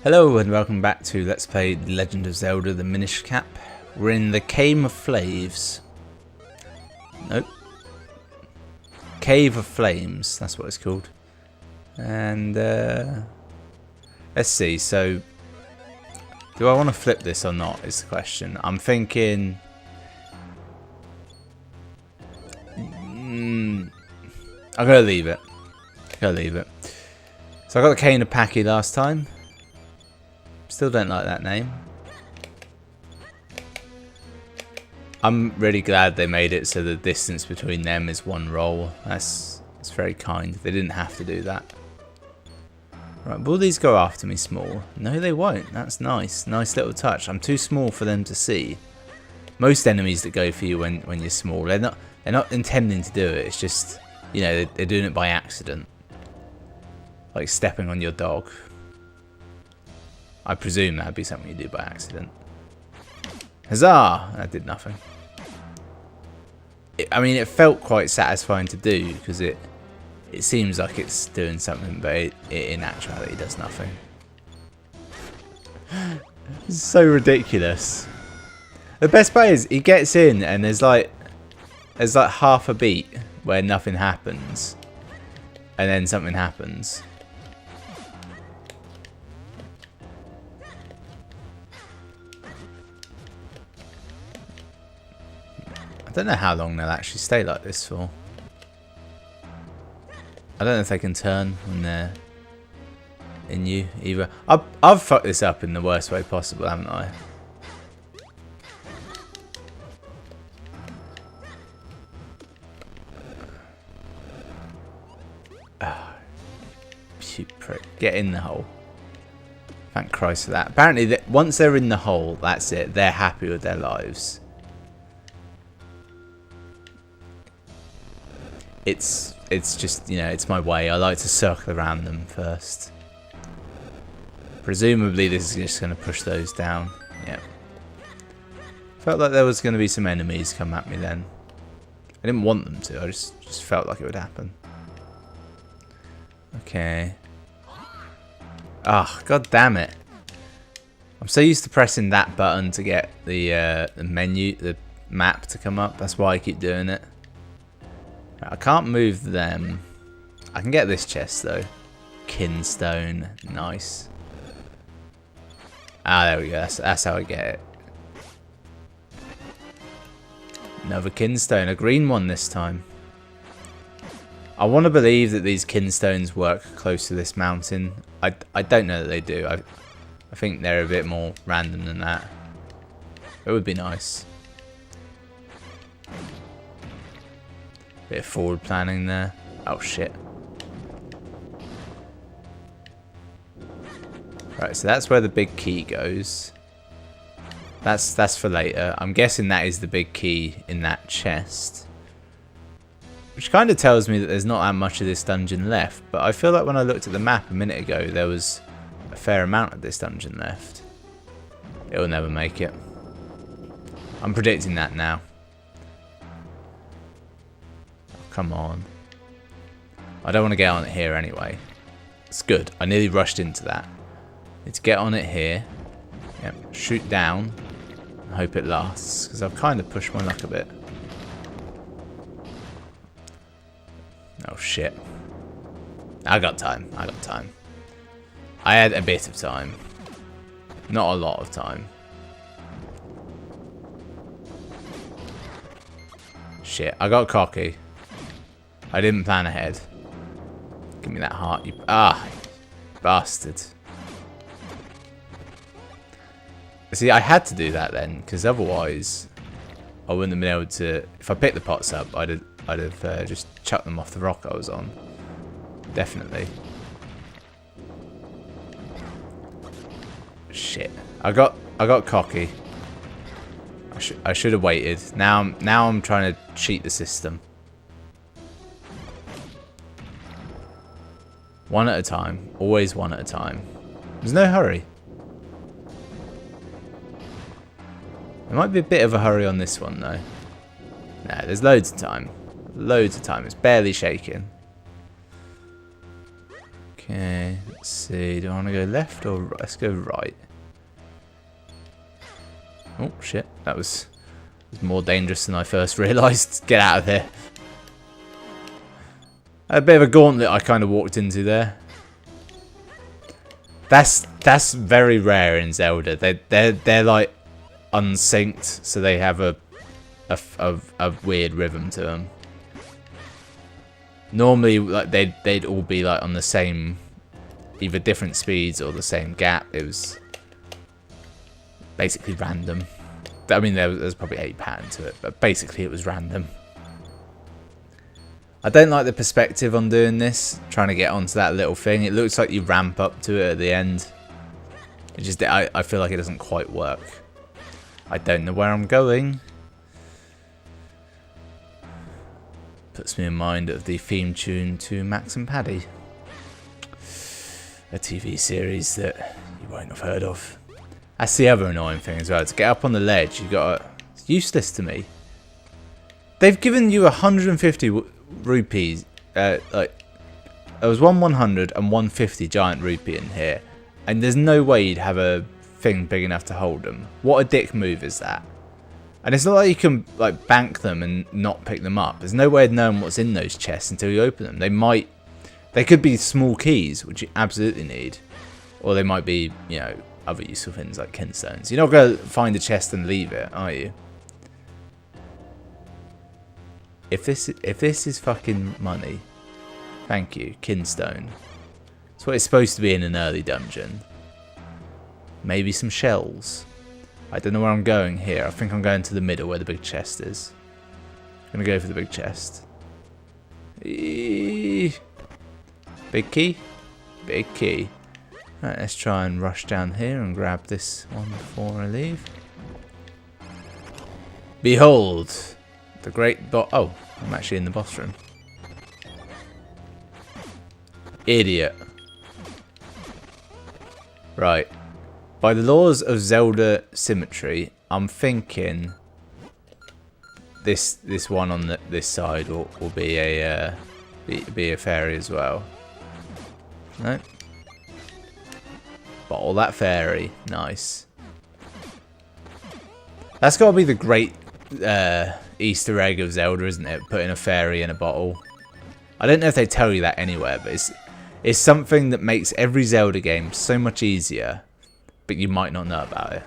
Hello and welcome back to Let's Play The Legend of Zelda, the Minish cap. We're in the Cave of Flames. Nope. Cave of Flames, that's what it's called. And let's see, so do I want to flip this or not is the question. I'm thinking I'm gonna leave it. So I got the Cane of Paki last time. Still don't like that name. I'm really glad they made it so the distance between them is one roll. That's very kind. They didn't have to do that. Right, will these go after me small? No, they won't. That's nice. Nice little touch. I'm too small for them to see. Most enemies that go for you when you're small, they're not intending to do it. It's just, you know, they're doing it by accident. Like stepping on your dog. I presume that'd be something you do by accident. Huzzah! That did nothing. I mean, it felt quite satisfying to do because it seems like it's doing something, but it in actuality does nothing. It's so ridiculous. The best part is he gets in and there's like half a beat where nothing happens, and then something happens. I don't know how long they'll actually stay like this for. I don't know if they can turn when they're in you either. I've fucked this up in the worst way possible, haven't I? You prick. Get in the hole. Thank Christ for that. Apparently, once they're in the hole, that's it. They're happy with their lives. It's just, you know, it's my way. I like to circle around them first. Presumably this is just going to push those down. Yeah. Felt like there was going to be some enemies come at me then. I didn't want them to. I just felt like it would happen. Okay. Ah, oh, god damn it. I'm so used to pressing that button to get the menu, the map to come up. That's why I keep doing it. I can't move them. I can get this chest though. Kinstone. Nice. Ah, there we go. That's how I get it. Another Kinstone. A green one this time. I want to believe that these Kinstones work close to this mountain. I don't know that they do. I think they're a bit more random than that. It would be nice. Bit of forward planning there. Oh shit. Right, so that's where the big key goes. That's for later. I'm guessing that is the big key in that chest. Which kind of tells me that there's not that much of this dungeon left. But I feel like when I looked at the map a minute ago, there was a fair amount of this dungeon left. It'll never make it. I'm predicting that now. Come on. I don't want to get on it here anyway. It's good. I nearly rushed into that. Need to get on it here. Yep. Shoot down. And hope it lasts. Because I've kind of pushed my luck a bit. Oh shit. I got time. I had a bit of time. Not a lot of time. Shit. I got cocky. I didn't plan ahead. Give me that heart, you... Ah! Bastard. See, I had to do that then, because otherwise I wouldn't have been able to... If I picked the pots up, I'd have just chucked them off the rock I was on. Definitely. Shit. I got cocky. I should have waited. Now I'm trying to cheat the system. One at a time. Always one at a time. There's no hurry. There might be a bit of a hurry on this one, though. Nah, there's loads of time. Loads of time. It's barely shaking. Okay. Let's see, do I want to go left or right? Let's go right. Oh shit, that was more dangerous than I first realised. Get out of there. A bit of a gauntlet I kind of walked into there. That's very rare in Zelda. They're like unsynced, so they have a weird rhythm to them. Normally, like they'd all be like on the same, either different speeds or the same gap. It was basically random. I mean, there's probably a pattern to it, but basically it was random. I don't like the perspective on doing this, trying to get onto that little thing. It looks like you ramp up to it at the end. It just, I feel like it doesn't quite work. I don't know where I'm going. Puts me in mind of the theme tune to Max and Paddy. A TV series that you won't have heard of. That's the other annoying thing as well. To get up on the ledge, you gotta... It's useless to me. They've given you 150 rupees. Like, there was 100 and 150 giant rupee in here. And there's no way you'd have a thing big enough to hold them. What a dick move is that? And it's not like you can like bank them and not pick them up. There's no way of knowing what's in those chests until you open them. They could be small keys, which you absolutely need. Or they might be, you know, other useful things like kinstones. You're not going to find a chest and leave it, are you? If this is fucking money, thank you, kinstone. It's what it's supposed to be in an early dungeon. Maybe some shells. I don't know where I'm going here. I think I'm going to the middle where the big chest is. I'm going to go for the big chest. Big key? Big key. Right, let's try and rush down here and grab this one before I leave. Behold! The great boss. Oh, I'm actually in the boss room. Idiot. Right. By the laws of Zelda symmetry, I'm thinking this one on this side will be a fairy as well. No. Bottle that fairy. Nice. That's got to be the great Easter egg of Zelda, isn't it? Putting a fairy in a bottle. I don't know if they tell you that anywhere, but it's something that makes every Zelda game so much easier. But you might not know about it.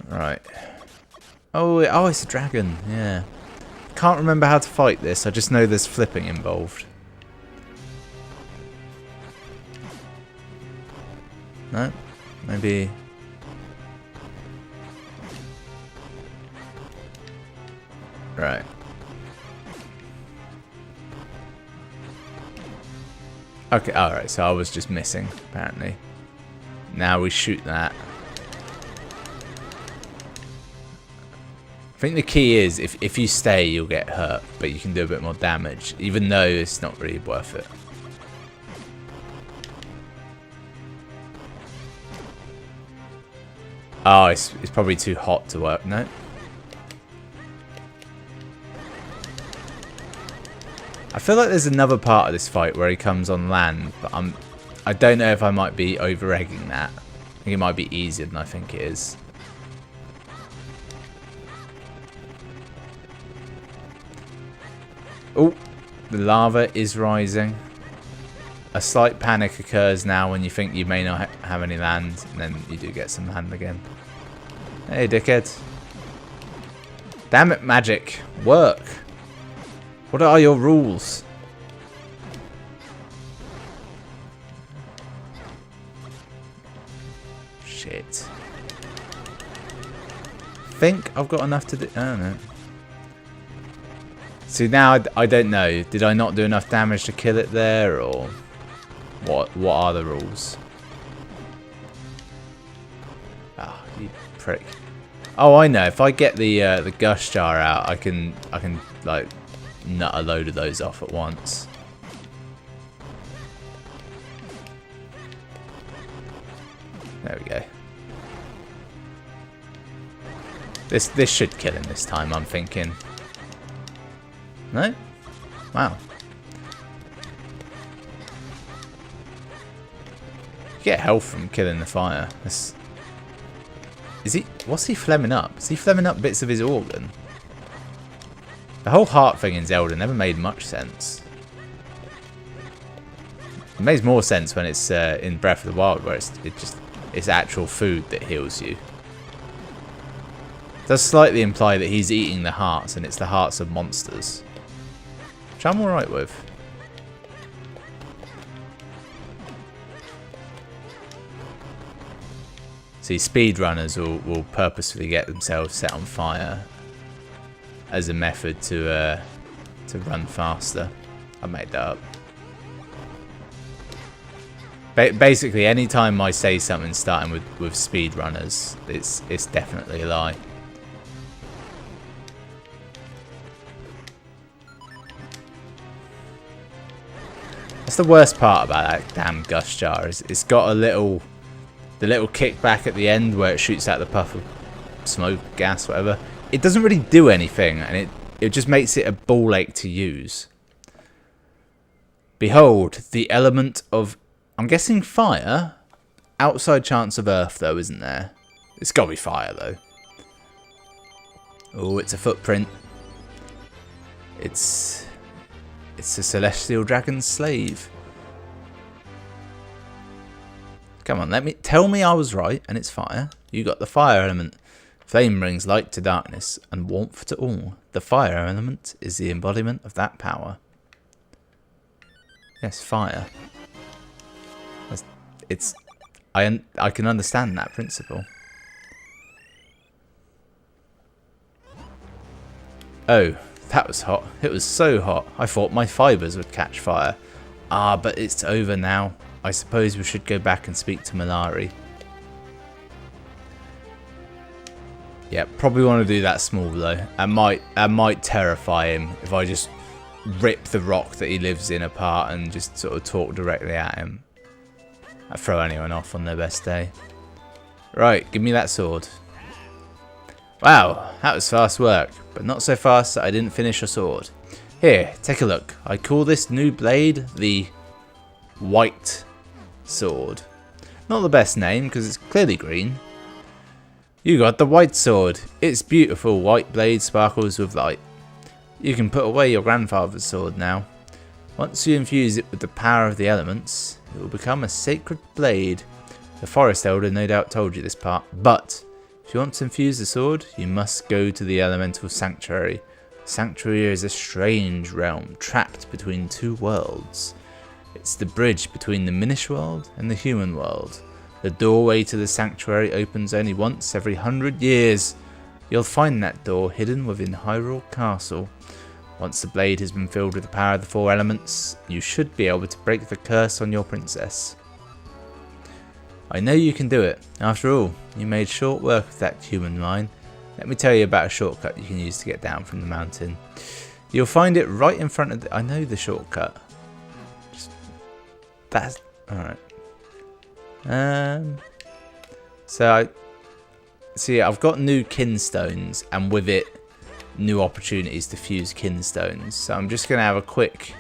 Right. Oh, it's a dragon. Yeah. Can't remember how to fight this. I just know there's flipping involved. No? Maybe... Right. Okay, alright, so I was just missing, apparently. Now we shoot that. I think the key is, if you stay, you'll get hurt, but you can do a bit more damage, even though it's not really worth it. Oh, it's probably too hot to work, no? I feel like there's another part of this fight where he comes on land, but I don't know if I might be over-egging that. I think it might be easier than I think it is. Oh, the lava is rising. A slight panic occurs now when you think you may not have any land, and then you do get some land again. Hey, dickhead. Damn it, magic. Work. What are your rules? Shit. Think I've got enough to do. I don't know. See, now I don't know. Did I not do enough damage to kill it there, or what? What are the rules? Ah, oh, you prick. Oh, I know. If I get the gush jar out, I can like nut a load of those off at once. There we go. This should kill him this time, I'm thinking. No? Wow. Get health from killing the fire. What's he flemming up? Is he flemming up bits of his organ? The whole heart thing in Zelda never made much sense. It makes more sense when it's in Breath of the Wild, where it's actual food that heals you. It does slightly imply that he's eating the hearts, and it's the hearts of monsters, which I'm alright with. See, speedrunners will purposefully get themselves set on fire as a method to run faster. I made that up. Basically, anytime I say something starting with speedrunners, it's definitely a lie. That's the worst part about that damn Gust Jar, is it's got the little kickback at the end where it shoots out the puff of smoke, gas, whatever. It doesn't really do anything, and it just makes it a ball ache to use. Behold, the element of, I'm guessing fire? Outside chance of earth, though, isn't there? It's got to be fire, though. Oh, it's a footprint. It's a celestial dragon's slave. Come on, tell me I was right, and it's fire. You got the fire element. Flame brings light to darkness and warmth to all. The fire element is the embodiment of that power. Yes, fire. I can understand that principle. Oh, that was hot. It was so hot. I thought my fibres would catch fire. Ah, but it's over now. I suppose we should go back and speak to Malari. Yeah, probably want to do that small though. I might terrify him if I just rip the rock that he lives in apart and just sort of talk directly at him. I'd throw anyone off on their best day. Right, give me that sword. Wow, that was fast work, but not so fast that I didn't finish a sword. Here, take a look. I call this new blade the White Sword. Not the best name, because it's clearly green. You got the White Sword. Its beautiful white blade sparkles with light. You can put away your grandfather's sword now. Once you infuse it with the power of the elements, it will become a sacred blade. The Forest Elder no doubt told you this part, but if you want to infuse the sword, you must go to the Elemental Sanctuary. The Sanctuary is a strange realm, trapped between two worlds. It's the bridge between the Minish world and the human world. The doorway to the Sanctuary opens only once every 100 years. You'll find that door hidden within Hyrule Castle. Once the blade has been filled with the power of the four elements, you should be able to break the curse on your princess. I know you can do it. After all, you made short work of that human mine. Let me tell you about a shortcut you can use to get down from the mountain. You'll find it right in front of the... I know the shortcut. That's... Alright. So, I've got new kinstones, and with it, new opportunities to fuse kinstones. So I'm just going to have a quick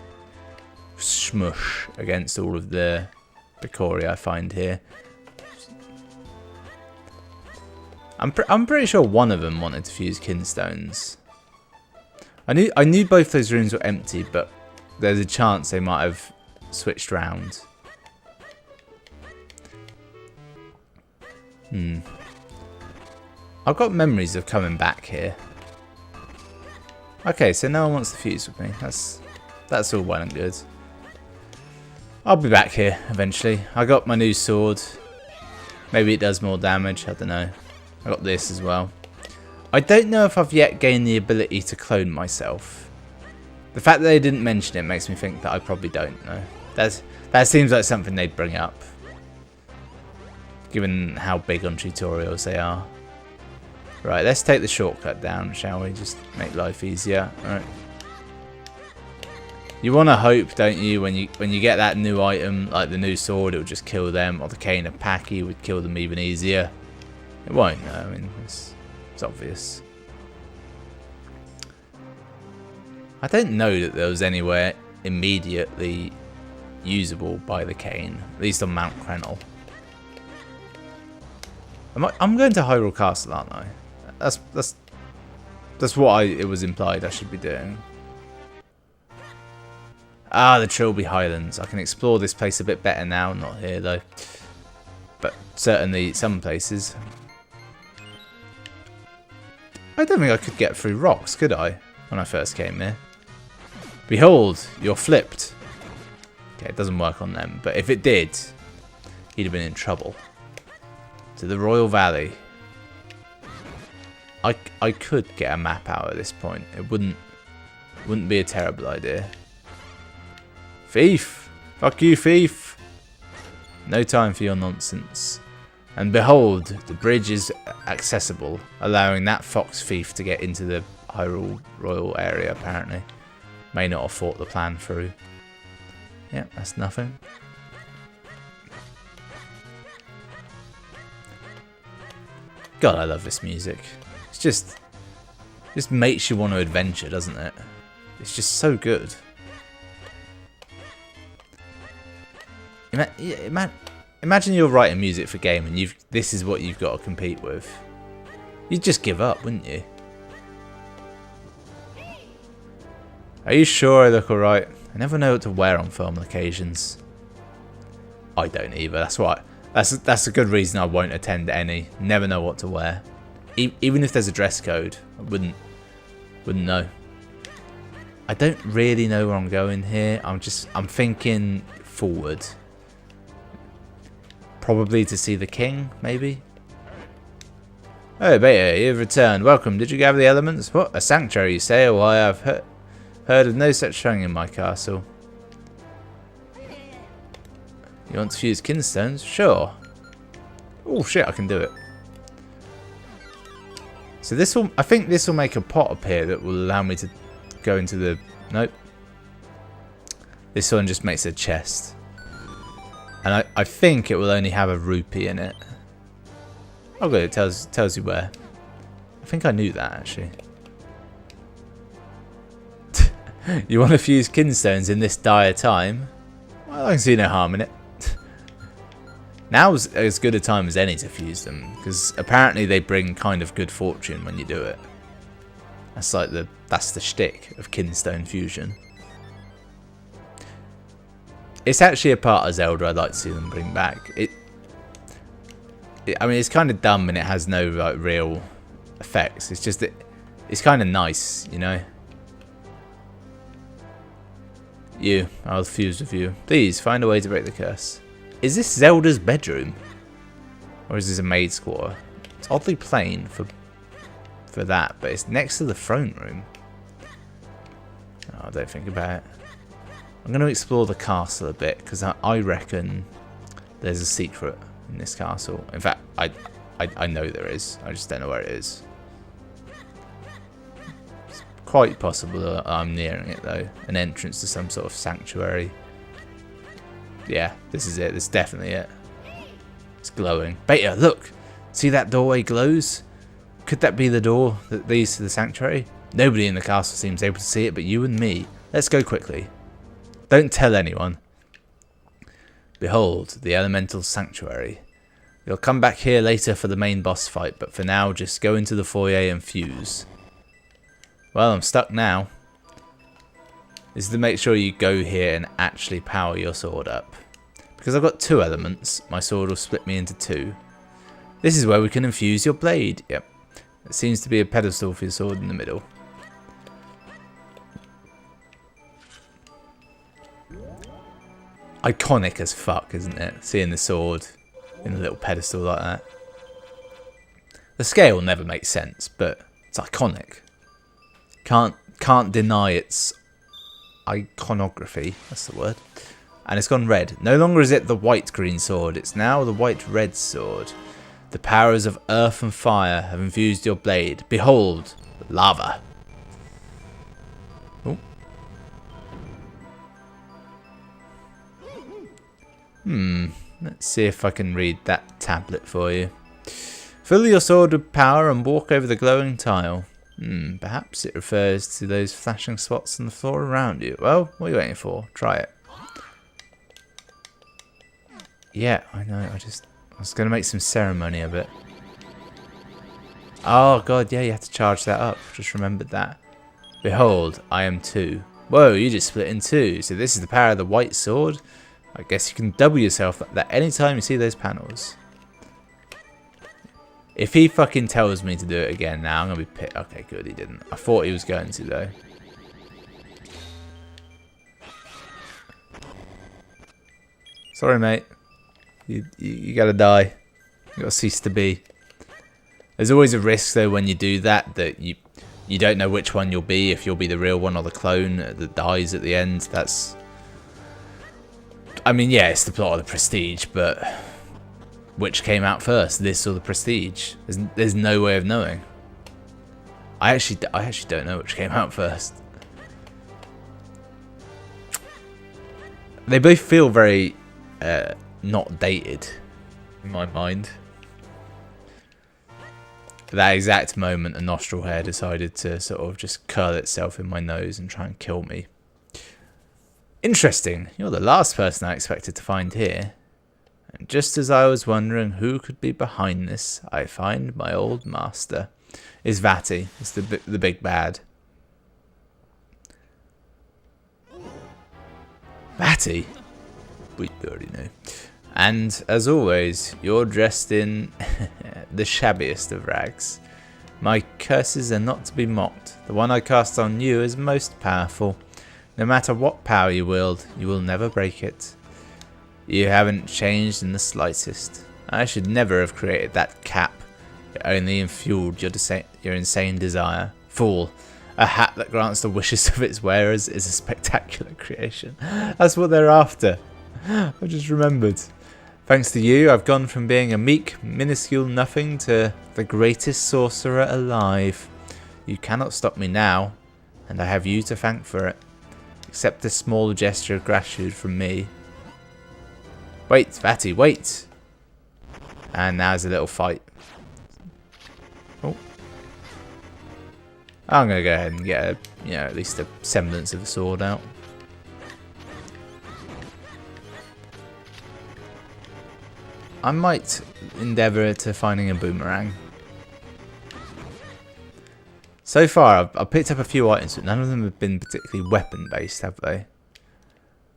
smush against all of the Bikori I find here. I'm pretty sure one of them wanted to fuse kinstones. I knew both those rooms were empty, but there's a chance they might have switched round. I've got memories of coming back here. Okay, so no one wants to fuse with me. That's all well and good. I'll be back here eventually. I got my new sword. Maybe it does more damage. I don't know. I got this as well. I don't know if I've yet gained the ability to clone myself. The fact that they didn't mention it makes me think that I probably don't know. That seems like something they'd bring up, given how big on tutorials they are. Right, let's take the shortcut down, shall we? Just make life easier. Alright. You want to hope, don't you, when you get that new item, like the new sword, it will just kill them, or the cane of Paki would kill them even easier. It won't, no, I mean, it's obvious. I don't know that there was anywhere immediately usable by the cane, at least on Mount Krenel. I'm going to Hyrule Castle, aren't I? That's what it was implied I should be doing. Ah, the Trilby Highlands. I can explore this place a bit better now. Not here, though. But certainly some places. I don't think I could get through rocks, could I? When I first came here. Behold, you're flipped. Okay, it doesn't work on them. But if it did, he'd have been in trouble. To the Royal Valley. I could get a map out at this point. It wouldn't be a terrible idea. Thief! Fuck you, thief! No time for your nonsense. And behold, the bridge is accessible, allowing that fox thief to get into the Hyrule Royal area, apparently. May not have thought the plan through. Yeah, that's nothing. God, I love this music. It's just makes you want to adventure, doesn't it? It's just so good. Imagine you're writing music for a game and this is what you've got to compete with. You'd just give up, wouldn't you? Are you sure I look alright? I never know what to wear on formal occasions. I don't either. That's why. That's a good reason I won't attend any. Never know what to wear. Even if there's a dress code, I wouldn't know. I don't really know where I'm going here. I'm thinking forward. Probably to see the king, maybe. Oh, Beta, you've returned. Welcome. Did you gather the elements? What? A sanctuary, you say? Well, I have heard of no such thing in my castle. You want to fuse kinstones? Sure. Oh shit, I can do it. So I think this will make a pot appear that will allow me to go into the... Nope. This one just makes a chest. And I think it will only have a rupee in it. Oh good, it tells you where. I think I knew that actually. You want to fuse kinstones in this dire time? Well, I can see no harm in it. Now's as good a time as any to fuse them, because apparently they bring kind of good fortune when you do it. That's the shtick of kinstone fusion. It's actually a part of Zelda I'd like to see them bring back. I mean, it's kind of dumb and it has no like real effects. It's just it's kind of nice, you know. I'll fuse with you. Please find a way to break the curse. Is this Zelda's bedroom? Or is this a maid's quarter? It's oddly plain for that, but it's next to the throne room. Oh, don't think about it. I'm going to explore the castle a bit, because I reckon there's a secret in this castle. In fact, I know there is. I just don't know where it is. It's quite possible that I'm nearing it, though. An entrance to some sort of sanctuary. Yeah, this is it. This is definitely it. It's glowing. Beta, look! See that doorway glows? Could that be the door that leads to the sanctuary? Nobody in the castle seems able to see it but you and me. Let's go quickly. Don't tell anyone. Behold, the elemental sanctuary. You'll come back here later for the main boss fight, but for now just go into the foyer and fuse. Well, I'm stuck now. This is to make sure you go here and actually power your sword up. Because I've got two elements, my sword will split me into two. This is where we can infuse your blade. Yep. There seems to be a pedestal for your sword in the middle. Iconic as fuck, isn't it? Seeing the sword in a little pedestal like that. The scale never makes sense, but it's iconic. Can't deny its iconography. That's the word. And it's gone red. No longer is it the white-green sword. It's now the white-red sword. The powers of earth and fire have infused your blade. Behold, lava. Oh. Let's see if I can read that tablet for you. Fill your sword with power and walk over the glowing tile. Perhaps it refers to those flashing spots on the floor around you. Well, what are you waiting for? Try it. Yeah, I know. I was going to make some ceremony of it. Oh god, yeah, you have to charge that up. Just remembered that. Behold, I am 2. Whoa, you just split in 2. So this is the power of the white sword. I guess you can double yourself like that anytime you see those panels. If he fucking tells me to do it again now, I'm going to be pissed. Okay, good, he didn't. I thought he was going to, though. Sorry, mate. You gotta die. You gotta cease to be. There's always a risk, though, when you do that, that you don't know which one you'll be, if you'll be the real one or the clone that dies at the end. That's... I mean, yeah, it's the plot of the Prestige, but... which came out first, this or the Prestige? There's no way of knowing. I actually don't know which came out first. They both feel very not dated in my mind. At that exact moment, a nostril hair decided to sort of just curl itself in my nose and try and kill me. Interesting. You're the last person I expected to find here. And just as I was wondering who could be behind this, I find my old master. It's Vati. It's the big bad. Vati? We already know. And, as always, you're dressed in the shabbiest of rags. My curses are not to be mocked. The one I cast on you is most powerful. No matter what power you wield, you will never break it. You haven't changed in the slightest. I should never have created that cap. It only fueled your insane desire. Fool. A hat that grants the wishes of its wearers is a spectacular creation. That's what they're after. I just remembered. Thanks to you, I've gone from being a meek, minuscule nothing to the greatest sorcerer alive. You cannot stop me now, and I have you to thank for it. Accept a small gesture of gratitude from me. Wait, Vati, wait! And now's a little fight. Oh. I'm going to go ahead and get at least a semblance of a sword out. I might endeavour to finding a boomerang. So far, I've picked up a few items, but none of them have been particularly weapon-based, have they?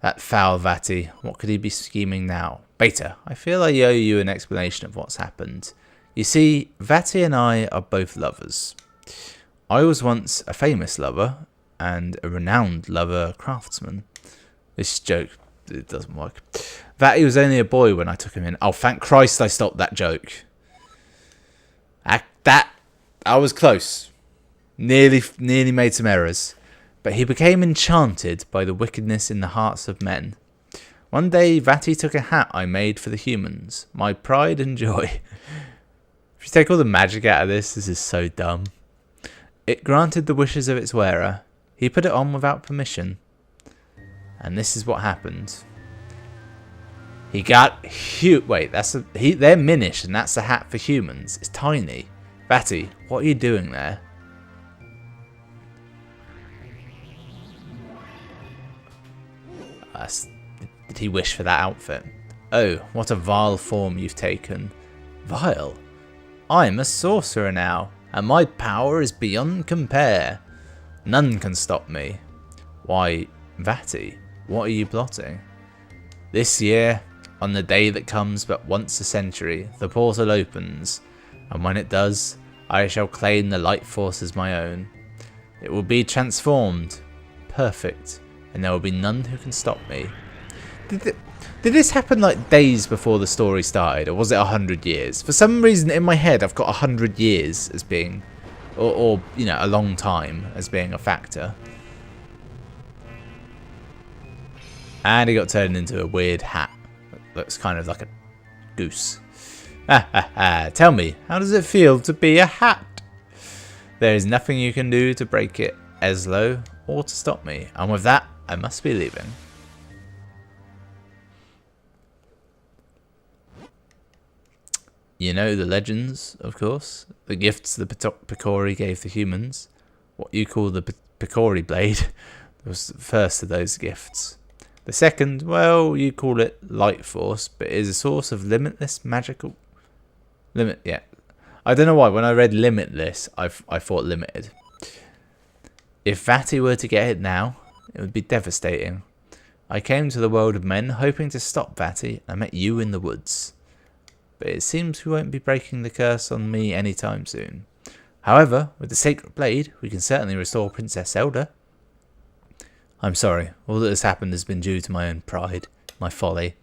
That foul Vati, what could he be scheming now? Beta, I feel I owe you an explanation of what's happened. You see, Vati and I are both lovers. I was once a famous lover, and a renowned lover craftsman. This joke, it doesn't work. Vati was only a boy when I took him in. Oh, thank Christ I stopped that joke. I was close. Nearly made some errors. But he became enchanted by the wickedness in the hearts of men. One day, Vati took a hat I made for the humans. My pride and joy. If you take all the magic out of this is so dumb. It granted the wishes of its wearer. He put it on without permission. And this is what happened. He got wait, they're Minish, and that's a hat for humans. It's tiny. Vati, what are you doing there? Did he wish for that outfit? Oh, what a vile form you've taken. Vile? I'm a sorcerer now, and my power is beyond compare. None can stop me. Why, Vati, what are you plotting? This year, on the day that comes but once a century, the portal opens, and when it does, I shall claim the light force as my own. It will be transformed, perfect, and there will be none who can stop me. Did this happen like days before the story started, or was it 100 years? For some reason in my head I've got 100 years as being, or a long time as being a factor. And he got turned into a weird hat. Looks kind of like a goose. Tell me, how does it feel to be a hat? There is nothing you can do to break it, Eslo, or to stop me. And with that, I must be leaving. You know the legends, of course. The gifts the Picori gave the humans. What you call the Picori blade was the first of those gifts. The second, well, you call it light force, but it is a source of limitless magical... I don't know why. When I read limitless, I thought limited. If Vati were to get hit now, it would be devastating. I came to the world of men hoping to stop Vati. I met you in the woods. But it seems we won't be breaking the curse on me anytime soon. However, with the Sacred Blade, we can certainly restore Princess Zelda. I'm sorry, all that has happened has been due to my own pride, my folly.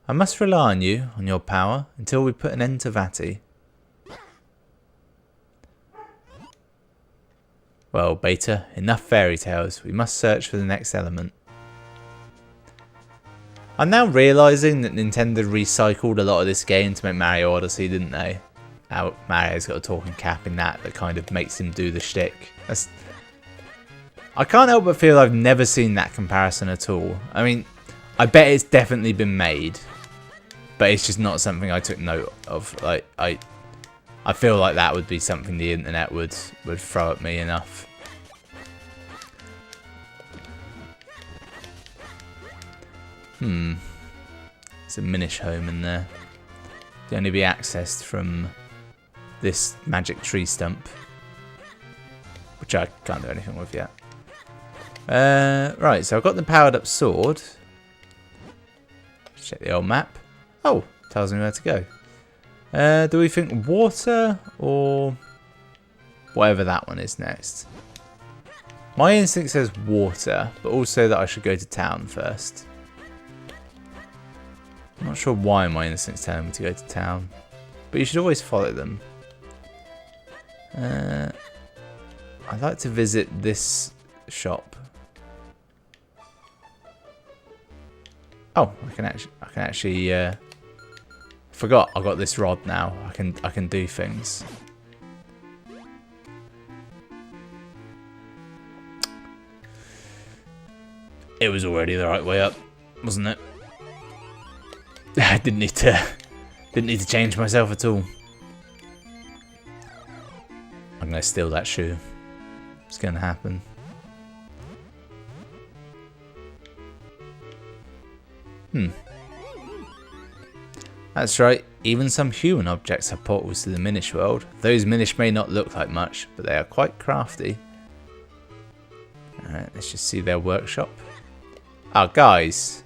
I must rely on you, on your power, until we put an end to Vati. Well, Beta, enough fairy tales. We must search for the next element. I'm now realising that Nintendo recycled a lot of this game to make Mario Odyssey, didn't they? Now Mario's got a talking cap in that kind of makes him do the shtick. I can't help but feel I've never seen that comparison at all. I mean, I bet it's definitely been made, but it's just not something I took note of. Like, I feel like that would be something the internet would throw at me enough. There's a Minish home in there. Can only be accessed from this magic tree stump, which I can't do anything with yet. Right, so I've got the powered up sword. Let's check the old map. Oh, tells me where to go. Do we think water or whatever that one is next? My instinct says water, but also that I should go to town first. I'm not sure why my instinct's telling me to go to town, but you should always follow them. I'd like to visit this shop. Oh, I can actually. Forgot I got this rod now. I can do things. It was already the right way up, wasn't it? I didn't need to change myself at all. I'm gonna steal that shoe. It's gonna happen. That's right, even some human objects have portals to the Minish world. Those Minish may not look like much, but they are quite crafty. Alright, let's just see their workshop. Oh, guys.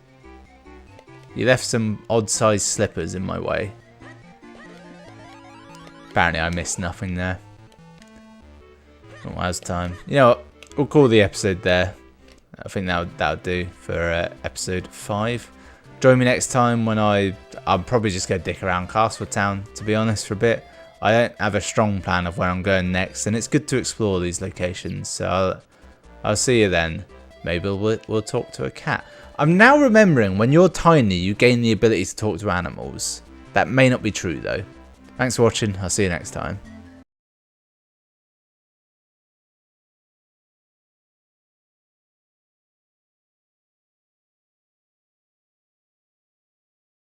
You left some odd-sized slippers in my way. Apparently I missed nothing there. Oh, how's time? You know what? We'll call the episode there. I think that'll do for episode 5. Join me next time when I'm probably just going to dick around Castletown, to be honest, for a bit. I don't have a strong plan of where I'm going next, and it's good to explore these locations. So I'll see you then. Maybe we'll talk to a cat. I'm now remembering when you're tiny, you gain the ability to talk to animals. That may not be true, though. Thanks for watching. I'll see you next time.